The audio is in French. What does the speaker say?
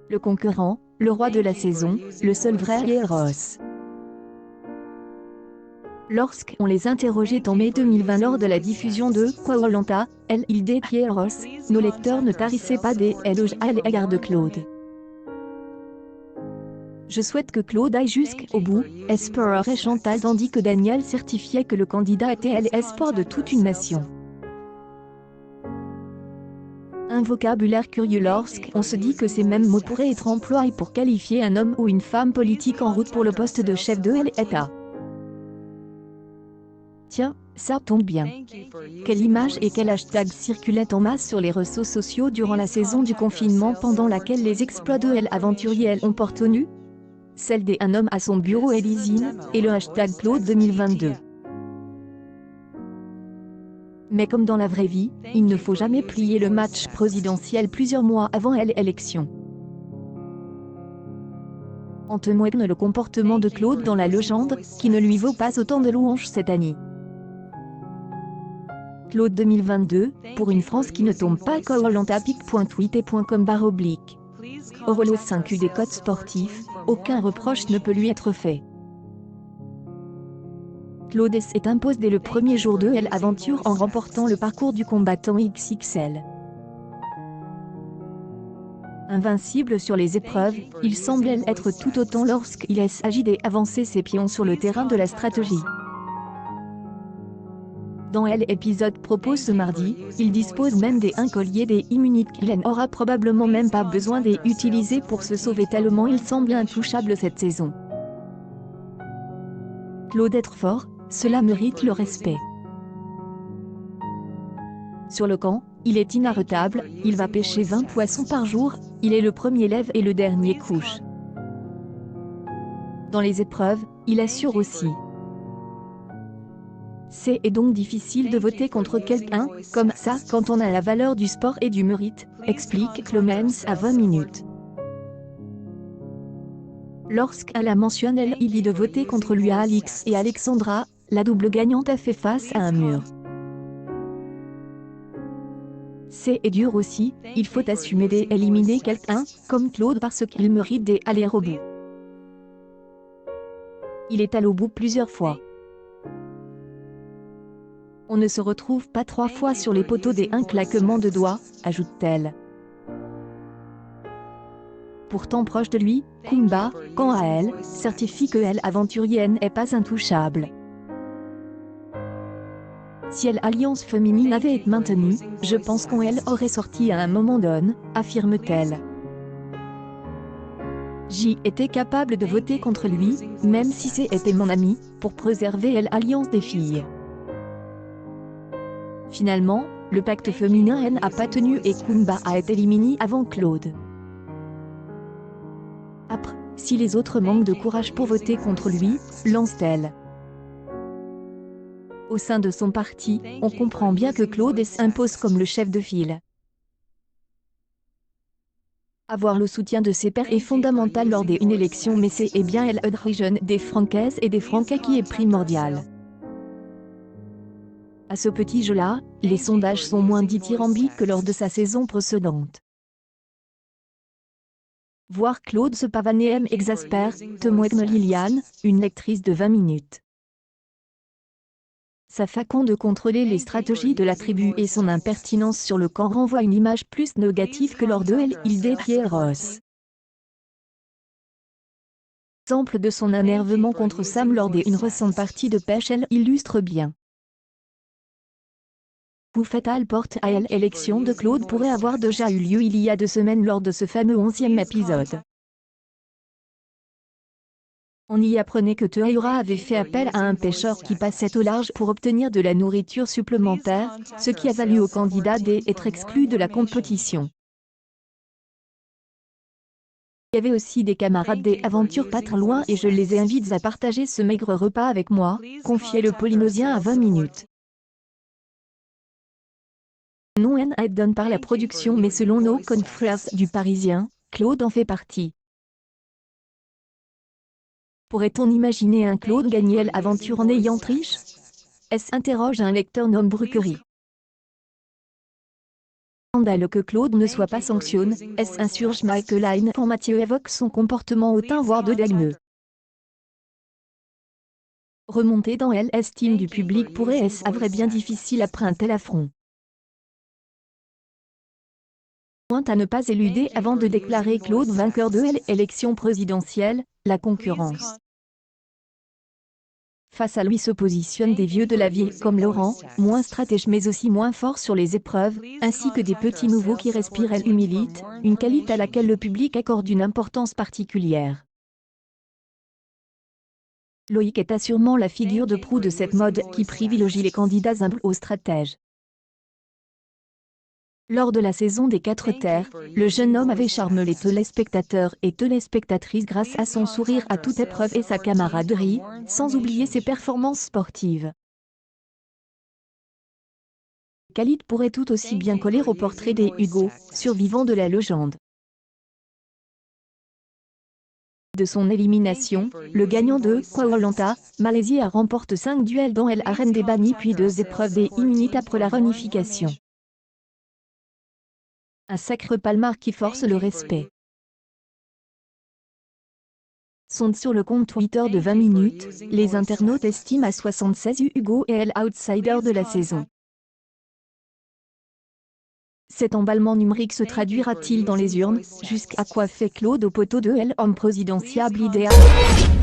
Le concurrent, le roi de la saison, le seul vrai Ross. Lorsqu'on les interrogeait en mai 2020 lors de la diffusion de Koh-Lanta, LID Ross, nos lecteurs ne tarissaient pas des éloges à l'égard de Claude. Je souhaite que Claude aille jusqu'au bout, espérait Chantal, tandis que Daniel certifiait que le candidat était l'espoir de toute une nation. Un vocabulaire curieux lorsqu'on se dit que ces mêmes mots pourraient être employés pour qualifier un homme ou une femme politique en route pour le poste de chef de l'État. Tiens, ça tombe bien. Quelle image et quel hashtag circulaient en masse sur les réseaux sociaux durant la saison du confinement pendant laquelle les exploits de l'aventurier ont porté nu? Celle des un homme à son bureau Élysine, et le hashtag Claude 2022. Mais comme dans la vraie vie, il ne faut jamais plier le match présidentiel plusieurs mois avant l'élection. En témoigne le comportement de Claude dans la légende, qui ne lui vaut pas autant de louanges cette année. Claude 2022, pour une France qui ne tombe pas. Koh-Lanta.tweet.com/. Orolo 5 des codes sportifs, aucun reproche ne peut lui être fait. Claude s'est impose dès le premier jour de l'aventure en remportant le parcours du combattant XXL. Invincible sur les épreuves, il semble être tout autant lorsqu'il s'agit d'avancer ses pions sur le terrain de la stratégie. Dans l'épisode propose ce mardi, il dispose même d'un collier des immunités qu'il n'aura probablement même pas besoin d'utiliser pour se sauver tellement il semble intouchable cette saison. Claude être fort, cela mérite le respect. Sur le camp, il est inarrêtable, il va pêcher 20 poissons par jour, il est le premier lève et le dernier couche. Dans les épreuves, il assure aussi. C'est donc difficile de voter contre quelqu'un, comme ça, quand on a la valeur du sport et du mérite, explique Clemens à 20 minutes. Lorsqu'elle a mentionné l'idée de voter contre lui à Alix et Alexandra, la double gagnante a fait face à un mur. C'est dur aussi, il faut assumer d'éliminer quelqu'un, comme Claude parce qu'il mérite d'aller au bout. Il est allé au bout plusieurs fois. On ne se retrouve pas 3 fois sur les poteaux d'un claquement de doigts, ajoute-t-elle. Pourtant proche de lui, Kumba, quant à elle, certifie que l'aventurienne n'est pas intouchable. Si l'alliance féminine avait été maintenue, je pense qu'on aurait sorti à un moment donné, affirme-t-elle. J'y étais capable de voter contre lui, même si c'était mon ami, pour préserver l'alliance des filles. Finalement, le pacte féminin n'a pas tenu et Kumba a été éliminé avant Claude. Après, si les autres manquent de courage pour voter contre lui, lance-t-elle. Au sein de son parti, on comprend bien que Claude s'impose comme le chef de file. Avoir le soutien de ses pairs est fondamental lors d'une élection, mais c'est bien l'adhésion des Francaises et des Franquais qui est primordial. À ce petit jeu-là, les sondages sont moins dithyrambiques que lors de sa saison précédente. Voir Claude se pavaner exaspère, témoigne Liliane, une lectrice de 20 minutes. Sa façon de contrôler les stratégies de la tribu et son impertinence sur le camp renvoient une image plus négative que lors de l'île Ross. L'exemple de son énervement contre Sam lors d'une récente partie de pêche illustre bien. Coup fatal porte à l'élection de Claude pourrait avoir déjà eu lieu il y a 2 semaines lors de ce fameux 11e épisode. On y apprenait que Teaura avait fait appel à un pêcheur qui passait au large pour obtenir de la nourriture supplémentaire, ce qui a valu au candidat d'être exclu de la compétition. Il y avait aussi des camarades des aventures pas très loin et je les invite à partager ce maigre repas avec moi, confiait le Polynésien à 20 minutes. Non est donné par la production mais selon nos confrères du Parisien, Claude en fait partie. Pourrait-on imaginer un Claude gagner l'aventure en ayant triche? Interroge un lecteur nommé Bruquerie. Scandale que Claude ne soit pas sanctionné, est-ce insurge Michael quand Mathieu évoque son comportement hautain voire de dégueuleux. Remonter dans l'estime du public pourrait être à vrai bien difficile après un tel affront. Point à ne pas éluder avant de déclarer Claude vainqueur de l'élection présidentielle, la concurrence. Face à lui se positionnent des vieux de la vieille comme Laurent, moins stratège mais aussi moins fort sur les épreuves, ainsi que des petits nouveaux qui respirent l'humilité, une qualité à laquelle le public accorde une importance particulière. Loïc est assurément la figure de proue de cette mode qui privilégie les candidats humbles aux stratèges. Lors de la saison des 4 terres, le jeune homme avait charmé les téléspectateurs et téléspectatrices grâce à son sourire à toute épreuve et sa camaraderie, sans oublier ses performances sportives. Khalid pourrait tout aussi bien coller au portrait des Hugo, survivants de la légende. De son élimination, le gagnant de Koh-Lanta, Malaisie remporte 5 duels dont l'arène des bannis puis 2 épreuves des immunités après la réunification. Un sacré palmarès qui force le respect. Sont sur le compte Twitter de 20 minutes, les internautes estiment à 76 Hugo et l'outsider de la saison. Cet emballement numérique se traduira-t-il dans les urnes, jusqu'à quoi fait Claude au poteau de l'homme présidentiable idéal?